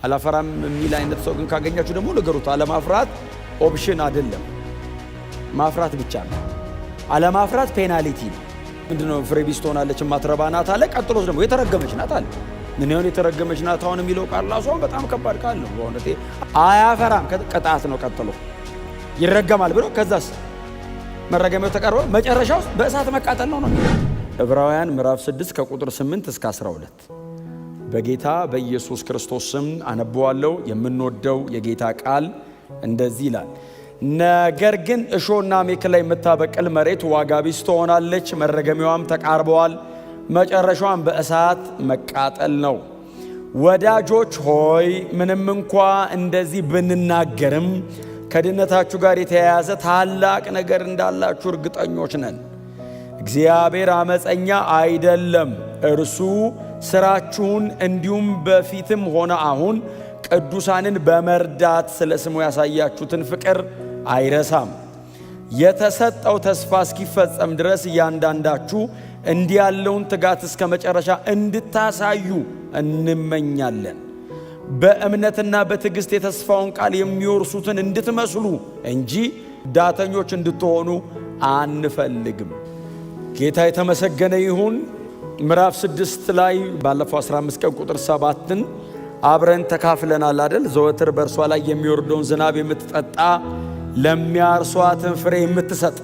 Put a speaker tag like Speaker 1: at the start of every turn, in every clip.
Speaker 1: አላፈራም የሚል አይነት ሰው ግን ካገኛችሁ ደግሞ ንገሩት። አለማፍራት ኦፕሽን አይደለም፣ ማፍራት ብቻ ነው። አለማፍራት ፔናልቲ ነው። ምንድነው? ፍሬ ቢስ ትሆናለች ማትረባ ናት አለ። ቀጥሎስ ደግሞ የተረገመች ናት አለ። ምን ይሆን የተረገመች ናት አሁን የሚለው ቃል ራሱ በጣም ከባድ ቃል ነው በእውነቴ። አያፈራም ቅጣት ነው። ቀጥሎ ይረገማል ብሎ ከዛስ መረገሚያው ተቀርቦ መጨረሻው በእሳት መቃጠል ነው ነው። ዕብራውያን ምዕራፍ 6 ከቁጥር 8 እስከ 12 በጌታ በኢየሱስ ክርስቶስ ስም አነበዋለሁ። የምንወደው የጌታ ቃል እንደዚህ ይላል፣ ነገር ግን እሾህና አሜከላ የምታበቅል መሬት ዋጋ ቢስ ትሆናለች፣ መረገሚያዋም ተቃርበዋል፣ መጨረሻዋም በእሳት መቃጠል ነው። ወዳጆች ሆይ ምንም እንኳ እንደዚህ ብንናገርም ከድነታችሁ ጋር የተያያዘ ታላቅ ነገር እንዳላችሁ እርግጠኞች ነን። እግዚአብሔር አመፀኛ አይደለም፣ እርሱ ስራችሁን እንዲሁም በፊትም ሆነ አሁን ቅዱሳንን በመርዳት ስለ ስሙ ያሳያችሁትን ፍቅር አይረሳም። የተሰጠው ተስፋ እስኪፈጸም ድረስ እያንዳንዳችሁ እንዲህ ያለውን ትጋት እስከ መጨረሻ እንድታሳዩ እንመኛለን። በእምነትና በትዕግስት የተስፋውን ቃል የሚወርሱትን እንድትመስሉ እንጂ ዳተኞች እንድትሆኑ አንፈልግም። ጌታ የተመሰገነ ይሁን። ምዕራፍ 6 ላይ ባለፈው 15 ቀን ቁጥር 7ን አብረን ተካፍለናል አይደል? ዘወትር በእርሷ ላይ የሚወርደውን ዝናብ የምትጠጣ ለሚያርሷትን ፍሬ የምትሰጥ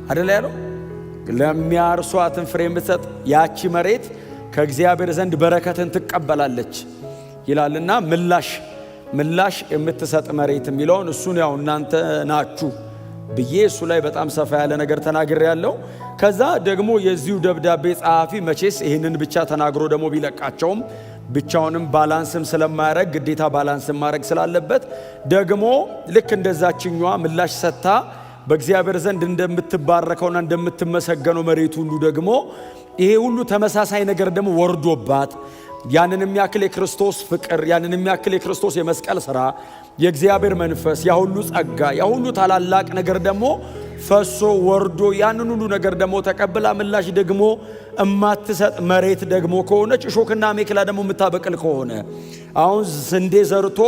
Speaker 1: አይደል ያለው? ለሚያርሷትን ፍሬ የምትሰጥ ያቺ መሬት ከእግዚአብሔር ዘንድ በረከትን ትቀበላለች ይላልና ምላሽ የምትሰጥ መሬት የሚለውን እሱን ያው እናንተ ናችሁ ብዬ እሱ ላይ በጣም ሰፋ ያለ ነገር ተናግሬ ያለው። ከዛ ደግሞ የዚሁ ደብዳቤ ጸሐፊ መቼስ ይህንን ብቻ ተናግሮ ደግሞ ቢለቃቸውም ብቻውንም ባላንስም ስለማያረግ ግዴታ ባላንስም ማድረግ ስላለበት ደግሞ ልክ እንደዛችኛዋ ምላሽ ሰጥታ በእግዚአብሔር ዘንድ እንደምትባረከውና እንደምትመሰገነው መሬት ሁሉ ደግሞ ይሄ ሁሉ ተመሳሳይ ነገር ደግሞ ወርዶባት ያንን የሚያክል የክርስቶስ ፍቅር፣ ያንን የሚያክል የክርስቶስ የመስቀል ሥራ፣ የእግዚአብሔር መንፈስ፣ ያ ሁሉ ጸጋ፣ ያ ሁሉ ታላላቅ ነገር ደግሞ ፈሶ ወርዶ ያንን ሁሉ ነገር ደግሞ ተቀብላ ምላሽ ደግሞ እማትሰጥ መሬት ደግሞ ከሆነች እሾህና አሜከላ ደግሞ የምታበቅል ከሆነ አሁን ስንዴ ዘርቶ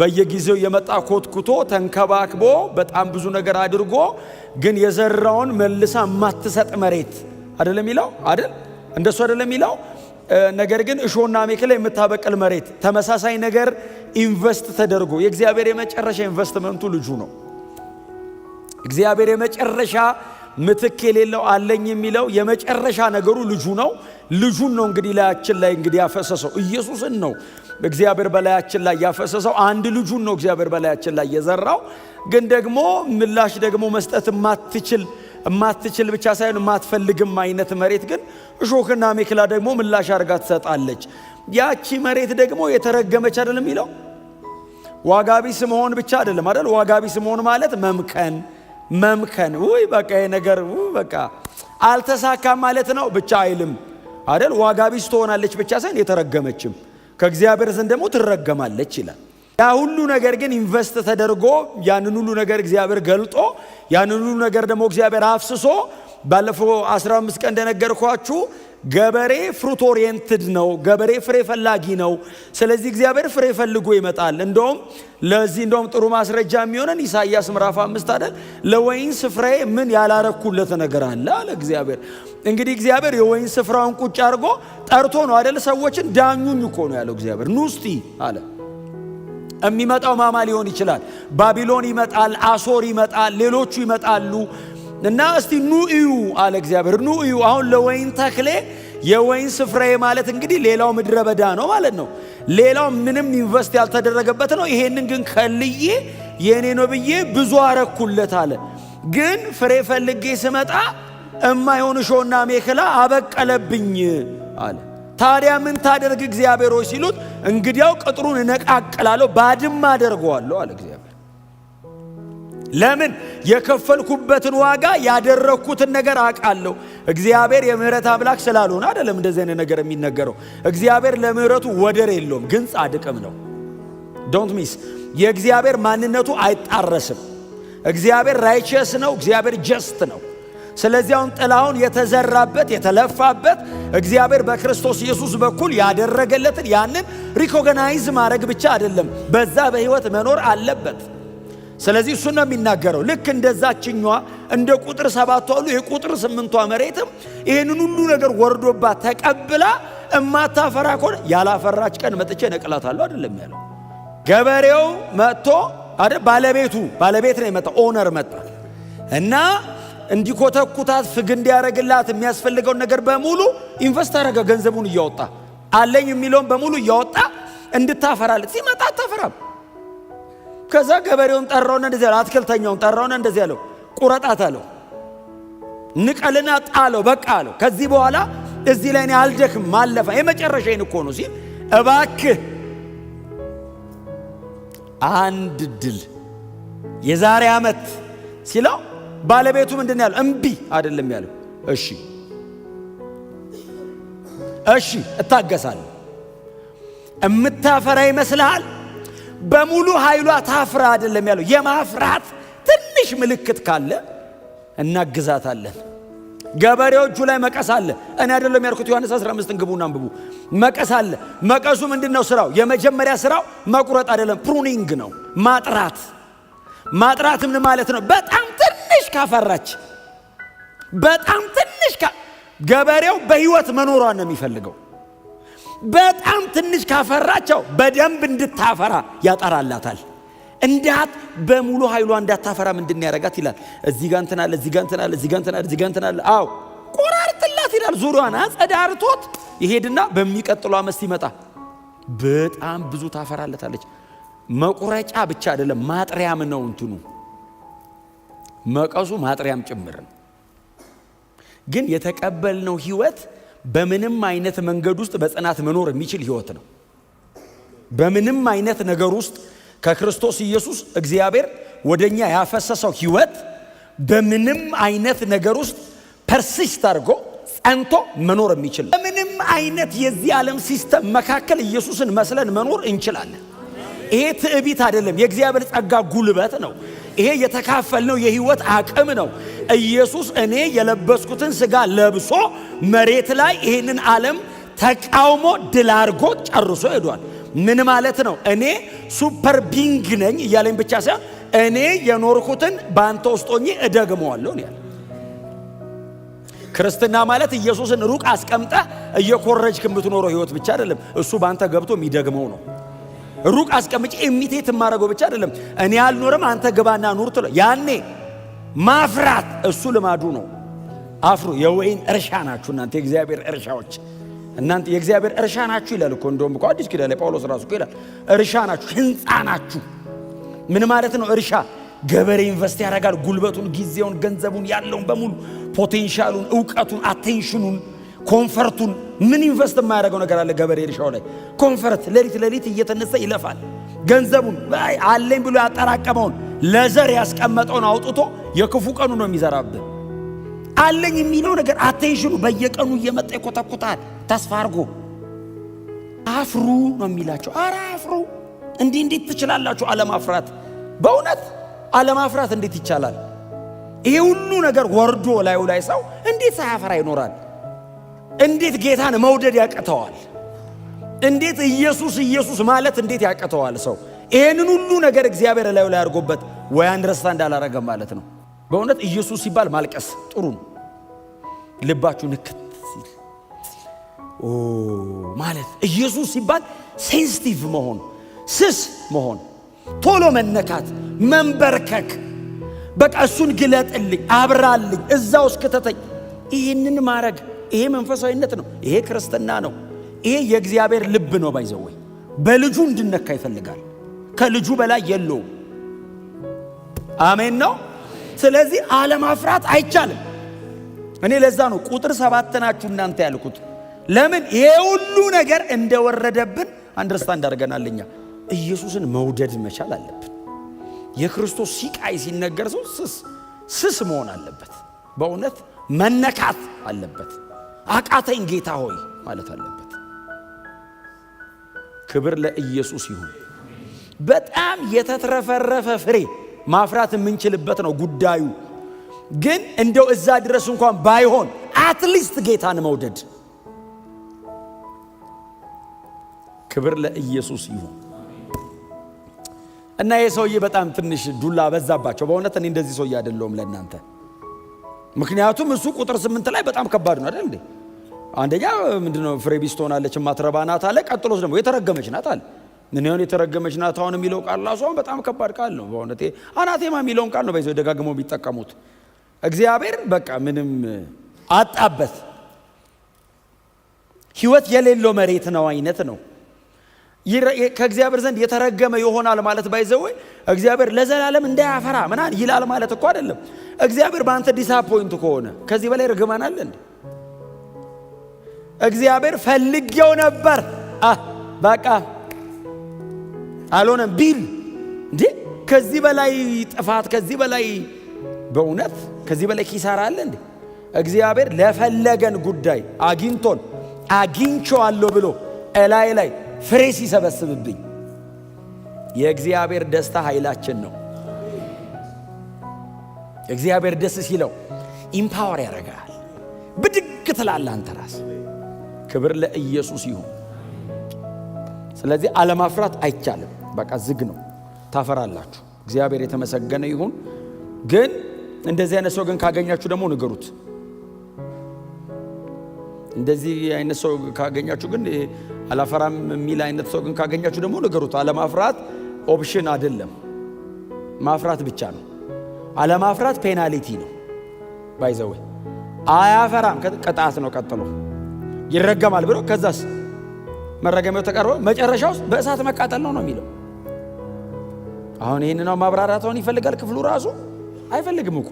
Speaker 1: በየጊዜው የመጣ ኮትኩቶ ተንከባክቦ በጣም ብዙ ነገር አድርጎ ግን የዘራውን መልሳ የማትሰጥ መሬት አይደለም ይላል አይደል? እንደሱ አይደለም ይላል። ነገር ግን እሾህና አሜከላ የምታበቅል መሬት ተመሳሳይ ነገር ኢንቨስት ተደርጎ የእግዚአብሔር የመጨረሻ ኢንቨስትመንቱ ልጁ ነው። እግዚአብሔር የመጨረሻ ምትክ የሌለው አለኝ የሚለው የመጨረሻ ነገሩ ልጁ ነው። ልጁን ነው እንግዲህ ላያችን ላይ እንግዲህ ያፈሰሰው ኢየሱስን ነው እግዚአብሔር በላያችን ላይ ያፈሰሰው። አንድ ልጁን ነው እግዚአብሔር በላያችን ላይ የዘራው። ግን ደግሞ ምላሽ ደግሞ መስጠት የማትችል ብቻ ሳይሆን የማትፈልግም አይነት መሬት ግን እሾህና አሜከላ ደግሞ ምላሽ አድርጋ ትሰጣለች። ያቺ መሬት ደግሞ የተረገመች አይደለም ይለው። ዋጋ ቢስ መሆን ብቻ አይደለም አይደል? ዋጋ ቢስ መሆን ማለት መምከን ወይ በቃ ነገር በቃ አልተሳካም ማለት ነው ብቻ አይልም አይደል? ዋጋ ቢስ ትሆናለች ብቻ ሳይሆን የተረገመችም ከእግዚአብሔር ዘንድ ደግሞ ትረገማለች ይላል። ያ ሁሉ ነገር ግን ኢንቨስት ተደርጎ ያንን ሁሉ ነገር እግዚአብሔር ገልጦ ያንን ሁሉ ነገር ደግሞ እግዚአብሔር አፍስሶ ባለፈው 15 ቀን እንደነገርኳችሁ ገበሬ ፍሩት ኦሪየንትድ ነው። ገበሬ ፍሬ ፈላጊ ነው። ስለዚህ እግዚአብሔር ፍሬ ፈልጎ ይመጣል። እንደውም ጥሩ ማስረጃ የሚሆነን ኢሳይያስ ምዕራፍ 5 አይደል? ለወይን ስፍራዬ ምን ያላረኩለት ነገር አለ አለ እግዚአብሔር። እንግዲህ እግዚአብሔር የወይን ስፍራውን ቁጭ አድርጎ ጠርቶ ነው አይደል? ሰዎችን ዳኙኝ እኮ ነው ያለው እግዚአብሔር። ኑስቲ አለ። የሚመጣው ማማ ሊሆን ይችላል። ባቢሎን ይመጣል፣ አሶር ይመጣል፣ ሌሎቹ ይመጣሉ እና እስቲ ኑ እዩ አለ እግዚአብሔር። ኑ እዩ። አሁን ለወይን ተክሌ የወይን ስፍራዬ ማለት እንግዲህ ሌላው ምድረ በዳ ነው ማለት ነው። ሌላው ምንም ኢንቨስት ያልተደረገበት ነው። ይሄንን ግን ከልዬ የኔ ነው ብዬ ብዙ አረኩለት አለ። ግን ፍሬ ፈልጌ ስመጣ እማይሆን እሾህና አሜከላ አበቀለብኝ አለ። ታዲያ ምን ታደርግ እግዚአብሔር ሆይ ሲሉት እንግዲያው ቅጥሩን እነቃቅላለሁ፣ ባድማ አደርገዋለሁ አለ እግዚአብሔር። ለምን? የከፈልኩበትን ዋጋ ያደረኩትን ነገር አውቃለሁ። እግዚአብሔር የምህረት አምላክ ስላልሆነ አይደለም እንደዚህ አይነት ነገር የሚነገረው። እግዚአብሔር ለምህረቱ ወደር የለውም፣ ግን ጻድቅም ነው። ዶንት ሚስ። የእግዚአብሔር ማንነቱ አይጣረስም። እግዚአብሔር ራይቸስ ነው። እግዚአብሔር ጀስት ነው። ስለዚህ አሁን ጥላውን የተዘራበት የተለፋበት እግዚአብሔር በክርስቶስ ኢየሱስ በኩል ያደረገለትን ያንን ሪኮግናይዝ ማድረግ ብቻ አይደለም፣ በዛ በሕይወት መኖር አለበት። ስለዚህ እሱ ነው የሚናገረው። ልክ እንደዛችኛዋ እንደ ቁጥር 7 ሁሉ የቁጥር 8ቷ መሬትም ይህንን ሁሉ ነገር ወርዶባት ተቀብላ እማታፈራ ከሆነ ያላፈራች ቀን መጥቼ ነቅላታለሁ አይደለም ያለው። ገበሬው መጥቶ አይደል ባለቤት ነው የመጣው፣ ኦነር መጣ እና እንዲኮተኩታት ፍግ እንዲያረግላት የሚያስፈልገውን ነገር በሙሉ ኢንቨስት አረገ። ገንዘቡን እያወጣ አለኝ የሚለውን በሙሉ እያወጣ እንድታፈራለት ሲመጣ አታፈራም። ከዛ ገበሬውን ጠራውና እንደዚህ አለው፣ አትክልተኛውን ጠራውና እንደዚህ አለው፣ ቁረጣት አለው፣ ንቀልና ጣለው፣ በቃ አለው። ከዚህ በኋላ እዚህ ላይ እኔ አልደክም ማለፋ የመጨረሻዬን እኮ ነው ሲል እባክህ አንድ ድል የዛሬ ዓመት ሲለው ባለቤቱ ምንድነው ያለው? እምቢ አይደለም ያለው፣ እሺ እታገሳለሁ። እምታፈራ ይመስልሃል? በሙሉ ኃይሏ ታፍራ አይደለም ያለው። የማፍራት ትንሽ ምልክት ካለ እናግዛታለን። ገበሬው እጁ ላይ መቀስ አለ። እኔ አይደለም ያልኩት፣ ዮሐንስ 15 ግቡና አንብቡ። መቀስ አለ። መቀሱ ምንድነው ስራው? የመጀመሪያ ስራው መቁረጥ አይደለም፣ ፕሩኒንግ ነው፣ ማጥራት። ማጥራት ምን ማለት ነው? በጣም ትንሽ ካፈራች፣ በጣም ትንሽ ገበሬው በህይወት መኖሯን ነው የሚፈልገው። በጣም ትንሽ ካፈራቸው በደንብ እንድታፈራ ያጠራላታል። እንዳት በሙሉ ኃይሏ እንዳታፈራ ምንድን ያረጋት ይላል። እዚህ ጋር እንትን አለ፣ እዚህ ጋር እንትን አለ፣ እዚህ ጋር እንትን አለ፣ እዚህ ጋር እንትን አለ። አዎ ቆራርጥላት ይላል። ዙሪያዋን አጸዳርቶት ይሄድና በሚቀጥለው ዓመት ሲመጣ በጣም ብዙ ታፈራለታለች። መቁረጫ ብቻ አይደለም ማጥሪያም ነው እንትኑ፣ መቀሱ ማጥሪያም ጭምር ነው። ግን የተቀበልነው ህይወት በምንም አይነት መንገድ ውስጥ በጽናት መኖር የሚችል ህይወት ነው። በምንም አይነት ነገር ውስጥ ከክርስቶስ ኢየሱስ እግዚአብሔር ወደኛ ያፈሰሰው ህይወት በምንም አይነት ነገር ውስጥ ፐርሲስት አድርጎ ጸንቶ መኖር የሚችል። በምንም አይነት የዚህ ዓለም ሲስተም መካከል ኢየሱስን መስለን መኖር እንችላለን። ይሄ ትዕቢት አይደለም፣ የእግዚአብሔር ጸጋ ጉልበት ነው። ይሄ የተካፈልነው የህይወት አቅም ነው። ኢየሱስ እኔ የለበስኩትን ሥጋ ለብሶ መሬት ላይ ይሄንን ዓለም ተቃውሞ ድል አድርጎ ጨርሶ ሄዷል። ምን ማለት ነው? እኔ ሱፐር ቢንግ ነኝ እያለኝ ብቻ ሳይሆን እኔ የኖርኩትን በአንተ ውስጥ ሆኜ እደግመዋለሁ ነው ያለ። ክርስትና ማለት ኢየሱስን ሩቅ አስቀምጠ እየኮረጅክ የምትኖረው ህይወት ብቻ አይደለም። እሱ በአንተ ገብቶ የሚደግመው ነው። ሩቅ አስቀምጬ ኢሚቴት የማደርገው ብቻ አይደለም። እኔ አልኖርም አንተ ግባና ኑር ትለው። ያኔ ማፍራት እሱ ልማዱ ነው። አፍሩ። የወይን እርሻ ናችሁ እናንተ የእግዚአብሔር እርሻዎች፣ እናንተ የእግዚአብሔር እርሻ ናችሁ ይላል እኮ። እንደውም እኮ አዲስ ኪዳን ላይ ጳውሎስ ራሱ እኮ ይላል እርሻ ናችሁ፣ ህንፃ ናችሁ። ምን ማለት ነው? እርሻ ገበሬ ኢንቨስት ያደርጋል ጉልበቱን፣ ጊዜውን፣ ገንዘቡን፣ ያለውን በሙሉ ፖቴንሻሉን፣ ዕውቀቱን፣ አቴንሽኑን፣ ኮንፈርቱን። ምን ኢንቨስት የማያደርገው ነገር አለ ገበሬ እርሻው ላይ? ኮንፈርት። ሌሊት እየተነሳ ይለፋል። ገንዘቡን አለኝ ብሎ ያጠራቀመውን ለዘር ያስቀመጠውን አውጥቶ የክፉ ቀኑ ነው የሚዘራብህ። አለኝ የሚለው ነገር አቴንሽኑ በየቀኑ እየመጣ ይኮተኩታል። ተስፋ አድርጎ አፍሩ ነው የሚላቸው። ኧረ አፍሩ። እንዴት ትችላላችሁ አለማፍራት? በእውነት አለማፍራት እንዴት ይቻላል? ይሄ ሁሉ ነገር ወርዶ ላዩ ላይ ሰው እንዴት ሳያፈራ ይኖራል? እንዴት ጌታን መውደድ ያቅተዋል? እንዴት ኢየሱስ ማለት እንዴት ያቅተዋል ሰው? ይሄንን ሁሉ ነገር እግዚአብሔር ላዩ ላይ አድርጎበት ወይ አንደርስታንድ አላረገም ማለት ነው። በእውነት ኢየሱስ ሲባል ማልቀስ ጥሩ ነው። ልባችሁ ንክት ሲል ማለት ኢየሱስ ሲባል ሴንሲቲቭ መሆን፣ ስስ መሆን፣ ቶሎ መነካት፣ መንበርከክ። በቃ እሱን ግለጥልኝ፣ አብራልኝ፣ እዛው እስክተተኝ። ይህንን ማድረግ ይሄ መንፈሳዊነት ነው። ይሄ ክርስትና ነው። ይሄ የእግዚአብሔር ልብ ነው። ባይዘወይ በልጁ እንድነካ ይፈልጋል። ከልጁ በላይ የለውም። አሜን ነው። ስለዚህ አለማፍራት አይቻልም። እኔ ለዛ ነው ቁጥር 7 ናችሁ እናንተ ያልኩት። ለምን ይሄ ሁሉ ነገር እንደወረደብን አንደርስታንድ አድርገናልኛ። ኢየሱስን መውደድ መቻል አለብን። የክርስቶስ ሲቃይ ሲነገር ሰው ስስ መሆን አለበት። በእውነት መነካት አለበት። አቃተኝ ጌታ ሆይ ማለት አለበት። ክብር ለኢየሱስ ይሁን። በጣም የተትረፈረፈ ፍሬ ማፍራት የምንችልበት ነው ጉዳዩ። ግን እንደው እዛ ድረስ እንኳን ባይሆን አትሊስት ጌታን መውደድ። ክብር ለኢየሱስ ይሁን። እና የሰውዬ በጣም ትንሽ ዱላ በዛባቸው። በእውነት እኔ እንደዚህ ሰውዬ አይደለሁም ለእናንተ። ምክንያቱም እሱ ቁጥር 8 ላይ በጣም ከባድ ነው አይደል እንዴ? አንደኛ ምንድነው ፍሬ ቢስ ትሆናለች የማትረባ ናት አለ። ቀጥሎስ ደግሞ የተረገመች ናት አለ። ምን ይሆን የተረገመች ናት? አሁን የሚለው ቃል ራሱ በጣም ከባድ ቃል ነው በእውነት። አናቴማ የሚለውን ቃል ነው በይዘው ደጋግመው ቢጠቀሙት። እግዚአብሔር በቃ ምንም አጣበት። ህይወት የሌለው መሬት ነው አይነት ነው። ከእግዚአብሔር ዘንድ የተረገመ ይሆናል ማለት ባይዘው እግዚአብሔር ለዘላለም እንዳያፈራ ምናን ይላል ማለት እኮ አይደለም። እግዚአብሔር በአንተ ዲስአፖይንት ከሆነ ከዚህ በላይ ርግማን አለ እንዴ? እግዚአብሔር ፈልጌው ነበር በቃ አልሆነም ቢል እንዴ ከዚህ በላይ ጥፋት፣ ከዚህ በላይ በእውነት ከዚህ በላይ ኪሳራ አለ እንዴ? እግዚአብሔር ለፈለገን ጉዳይ አግኝቼዋለሁ ብሎ እላይ ላይ ፍሬ ሲሰበስብብኝ የእግዚአብሔር ደስታ ኃይላችን ነው። እግዚአብሔር ደስ ሲለው ኢምፓወር ያደርጋል። ብድግ ትላለህ አንተ ራስ። ክብር ለኢየሱስ ይሁን። ስለዚህ አለማፍራት አይቻልም። በቃ ዝግ ነው፣ ታፈራላችሁ። እግዚአብሔር የተመሰገነ ይሁን። ግን እንደዚህ አይነት ሰው ግን ካገኛችሁ ደግሞ ንገሩት። እንደዚህ አይነት ሰው ካገኛችሁ ግን አላፈራም የሚል አይነት ሰው ግን ካገኛችሁ ደግሞ ንገሩት። አለማፍራት ኦፕሽን አይደለም፣ ማፍራት ብቻ ነው። አለማፍራት ፔናልቲ ነው። ባይዘው አያፈራም ቅጣት ነው። ቀጥሎ ይረገማል ብሎ ከዛስ መረገሚያው ተቀርቦ መጨረሻው በእሳት መቃጠል ነው የሚለው። አሁን ይሄን ነው ማብራራታውን ይፈልጋል ክፍሉ ራሱ አይፈልግም እኮ።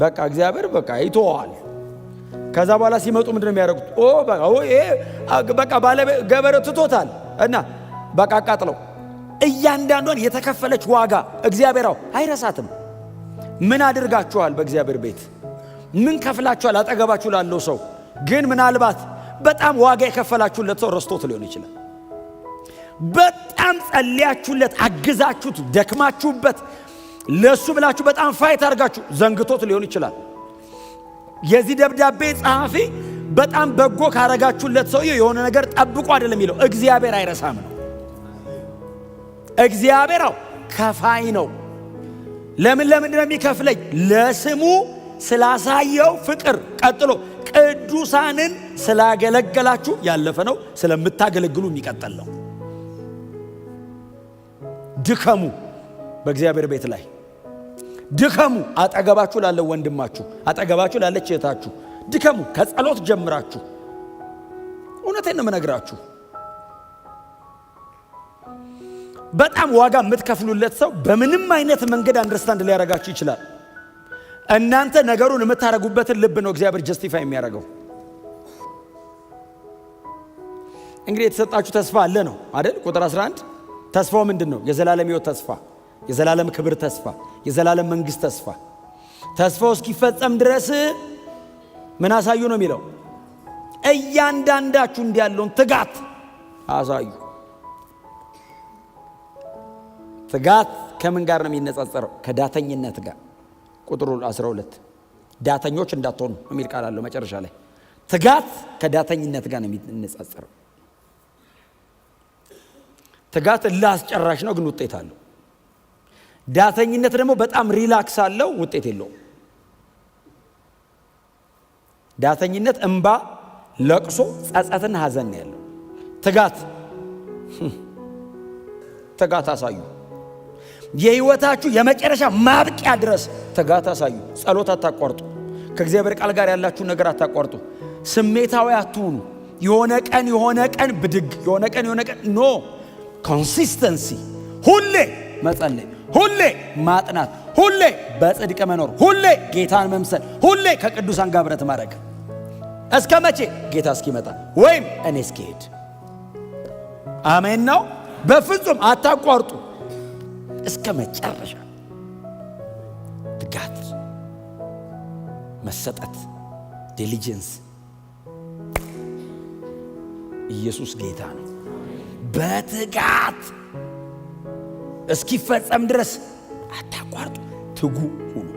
Speaker 1: በቃ እግዚአብሔር በቃ ይተዋል። ከዛ በኋላ ሲመጡ ምንድነው የሚያደርጉት? በቃ ባለ ገበሬው ትቶታል እና በቃ አቃጥለው። እያንዳንዷን የተከፈለች ዋጋ እግዚአብሔራው አይረሳትም። ምን አድርጋችኋል? በእግዚአብሔር ቤት ምን ከፍላችኋል? አጠገባችሁ ላለው ሰው ግን ምናልባት በጣም ዋጋ የከፈላችሁለት ሰው ረስቶት ሊሆን ይችላል። በጣም ጸልያችሁለት፣ አግዛችሁት፣ ደክማችሁበት ለሱ ብላችሁ በጣም ፋይት አድርጋችሁ ዘንግቶት ሊሆን ይችላል። የዚህ ደብዳቤ ጸሐፊ በጣም በጎ ካረጋችሁለት ሰው የሆነ ነገር ጠብቆ አይደለም የሚለው። እግዚአብሔር አይረሳም ነው። እግዚአብሔር ከፋይ ነው። ለምንድን ነው የሚከፍለኝ? ለስሙ ስላሳየው ፍቅር። ቀጥሎ ቅዱሳንን ስላገለገላችሁ ያለፈ ነው። ስለምታገለግሉ የሚቀጥል ነው። ድከሙ በእግዚአብሔር ቤት ላይ ድከሙ። አጠገባችሁ ላለው ወንድማችሁ፣ አጠገባችሁ ላለች እህታችሁ ድከሙ። ከጸሎት ጀምራችሁ እውነቴን ነው የምነግራችሁ። በጣም ዋጋ የምትከፍሉለት ሰው በምንም አይነት መንገድ አንደርስታንድ ሊያረጋችሁ ይችላል። እናንተ ነገሩን የምታረጉበትን ልብ ነው እግዚአብሔር ጀስቲፋይ የሚያረገው። እንግዲህ የተሰጣችሁ ተስፋ አለ ነው አይደል? ቁጥር 11 ተስፋው ምንድን ነው? የዘላለም ሕይወት ተስፋ፣ የዘላለም ክብር ተስፋ፣ የዘላለም መንግስት ተስፋ። ተስፋው እስኪፈጸም ድረስ ምን አሳዩ ነው የሚለው? እያንዳንዳችሁ እንዲያለውን ትጋት አሳዩ። ትጋት ከምን ጋር ነው የሚነጻጸረው? ከዳተኝነት ጋር። ቁጥሩ 12 ዳተኞች እንዳትሆኑ የሚል ቃል አለው መጨረሻ ላይ። ትጋት ከዳተኝነት ጋር ነው የሚነጻጸረው። ትጋት ላስጨራሽ ነው ግን ውጤት አለው። ዳተኝነት ደግሞ በጣም ሪላክስ አለው፣ ውጤት የለውም። ዳተኝነት እንባ፣ ለቅሶ፣ ጸጸትና ሐዘን ያለው። ትጋት አሳዩ። የህይወታችሁ የመጨረሻ ማብቂያ ድረስ ትጋት አሳዩ። ጸሎት አታቋርጡ። ከእግዚአብሔር ቃል ጋር ያላችሁ ነገር አታቋርጡ። ስሜታዊ አትሁኑ። የሆነ ቀን ብድግ፣ የሆነ ቀን ኖ። ኮንሲስተንሲ፣ ሁሌ መጸለይ፣ ሁሌ ማጥናት፣ ሁሌ በጽድቅ መኖር፣ ሁሌ ጌታን መምሰል፣ ሁሌ ከቅዱሳን ጋር ህብረት ማድረግ። እስከ መቼ? ጌታ እስኪመጣ ወይም እኔ እስኪሄድ። አሜን ነው። በፍጹም አታቋርጡ እስከ መጨረሻ። ትጋት፣ መሰጠት፣ ዲሊጀንስ። ኢየሱስ ጌታ ነው። በትጋት እስኪፈጸም ድረስ አታቋርጡ፣ ትጉ ሁኑ።